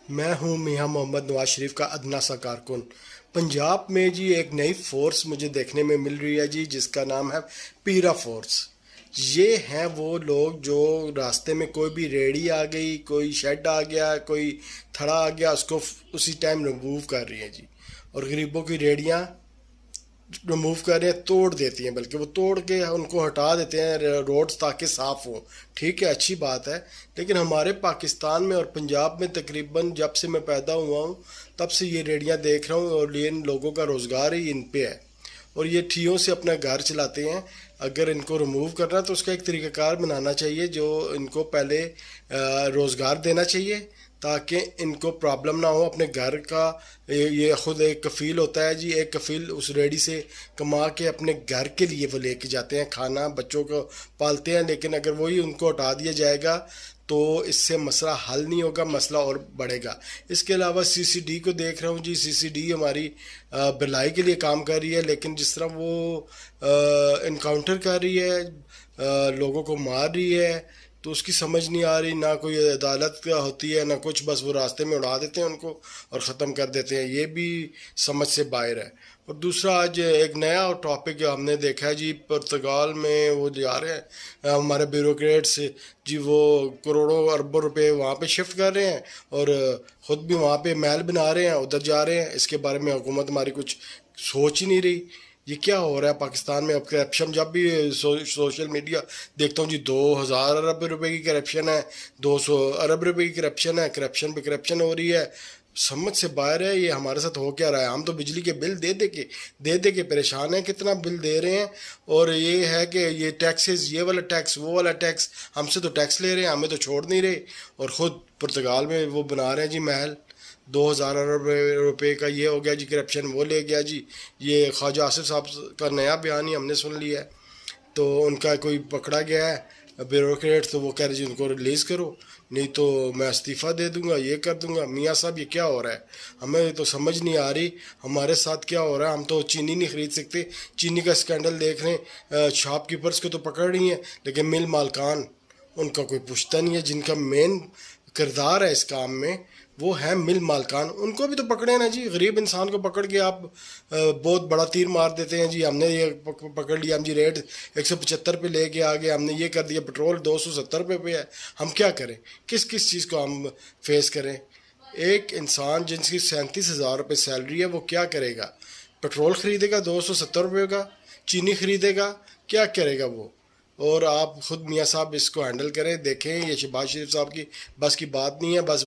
میں ہوں میاں محمد نواز شریف کا ادنا سا کارکن۔ پنجاب میں جی ایک نئی فورس مجھے دیکھنے میں مل رہی ہے جی، جس کا نام ہے پیرا فورس۔ یہ ہیں وہ لوگ جو راستے میں کوئی بھی ریڑھی آ گئی، کوئی شیڈ آ گیا، کوئی تھڑا آ گیا، اس کو اسی ٹائم ریموو کر رہی ہیں جی، اور غریبوں کی ریڑیاں ریموو کر رہے ہیں، توڑ دیتی ہیں، بلکہ وہ توڑ کے ان کو ہٹا دیتے ہیں روڈز تاکہ صاف ہوں۔ ٹھیک ہے، اچھی بات ہے، لیکن ہمارے پاکستان میں اور پنجاب میں تقریباً جب سے میں پیدا ہوا ہوں تب سے یہ ریڑیاں دیکھ رہا ہوں، اور یہ ان لوگوں کا روزگار ہی ان پہ ہے، اور یہ ٹھیوں سے اپنا گھر چلاتے ہیں۔ اگر ان کو ریموو کرنا تو اس کا ایک طریقہ کار بنانا چاہیے، جو ان کو پہلے روزگار دینا چاہیے تاکہ ان کو پرابلم نہ ہو اپنے گھر کا۔ یہ خود ایک کفیل ہوتا ہے جی، ایک کفیل اس ریڑھی سے کما کے اپنے گھر کے لیے وہ لے کے جاتے ہیں، کھانا بچوں کو پالتے ہیں، لیکن اگر وہی ان کو ہٹا دیا جائے گا تو اس سے مسئلہ حل نہیں ہوگا، مسئلہ اور بڑھے گا۔ اس کے علاوہ سی سی ڈی کو دیکھ رہا ہوں جی، سی سی ڈی ہماری بھلائی کے لیے کام کر رہی ہے، لیکن جس طرح وہ انکاؤنٹر کر رہی ہے، لوگوں کو مار رہی ہے، تو اس کی سمجھ نہیں آ رہی، نہ کوئی عدالت ہوتی ہے نہ کچھ، بس وہ راستے میں اڑا دیتے ہیں ان کو اور ختم کر دیتے ہیں، یہ بھی سمجھ سے باہر ہے۔ اور دوسرا، آج ایک نیا ٹاپک ہم نے دیکھا ہے جی، پرتگال میں وہ جا رہے ہیں ہمارے بیوروکریٹس جی، وہ کروڑوں اربوں روپے وہاں پہ شفٹ کر رہے ہیں، اور خود بھی وہاں پہ محل بنا رہے ہیں، ادھر جا رہے ہیں۔ اس کے بارے میں حکومت ہماری کچھ سوچ ہی نہیں رہی۔ یہ کیا ہو رہا ہے پاکستان میں؟ اب کرپشن جب بھی سوشل میڈیا دیکھتا ہوں جی، 2,000 ارب روپے کی کرپشن ہے، 200 ارب روپے کی کرپشن ہے، کرپشن پہ کرپشن ہو رہی ہے، سمجھ سے باہر ہے یہ ہمارے ساتھ ہو کیا رہا ہے۔ ہم تو بجلی کے بل دے دے کے پریشان ہیں، کتنا بل دے رہے ہیں، اور یہ ہے کہ یہ ٹیکسز، یہ والا ٹیکس وہ والا ٹیکس، ہم سے تو ٹیکس لے رہے ہیں، ہمیں تو چھوڑ نہیں رہے، اور خود پرتگال میں وہ بنا رہے ہیں جی محل، 2,000 ارب روپے کا یہ ہو گیا جی کرپشن، وہ لے گیا جی۔ یہ خواجہ آصف صاحب کا نیا بیان ہی ہم نے سن لیا ہے، تو ان کا کوئی پکڑا گیا ہے بیوروکریٹ، تو وہ کہہ رہے جی ان کو ریلیز کرو، نہیں تو میں استعفیٰ دے دوں گا، یہ کر دوں گا۔ میاں صاحب یہ کیا ہو رہا ہے؟ ہمیں تو سمجھ نہیں آ رہی ہمارے ساتھ کیا ہو رہا ہے۔ ہم تو چینی نہیں خرید سکتے، چینی کا اسکینڈل دیکھ رہے ہیں، شاپ کیپرز کو تو پکڑ رہی ہیں، لیکن مل مالکان ان کا کوئی پوچھتا نہیں ہے، جن کا مین کردار ہے اس کام میں وہ ہے مل مالکان، ان کو بھی تو پکڑے نا جی۔ غریب انسان کو پکڑ کے آپ بہت بڑا تیر مار دیتے ہیں جی، ہم نے یہ پکڑ لیا، ہم جی ریٹ 175 پہ لے کے آ گئے، ہم نے یہ کر دیا، پیٹرول 270 پہ ہے، ہم کیا کریں؟ کس کس چیز کو ہم فیس کریں؟ ایک انسان جن کی 37,000 روپے سیلری ہے وہ کیا کرے گا؟ پیٹرول خریدے گا 270 روپے کا، چینی خریدے گا، کیا کرے گا وہ؟ اور آپ خود میاں صاحب اس کو ہینڈل کریں، دیکھیں یہ شہباز شریف صاحب کی بس کی بات نہیں ہے، بس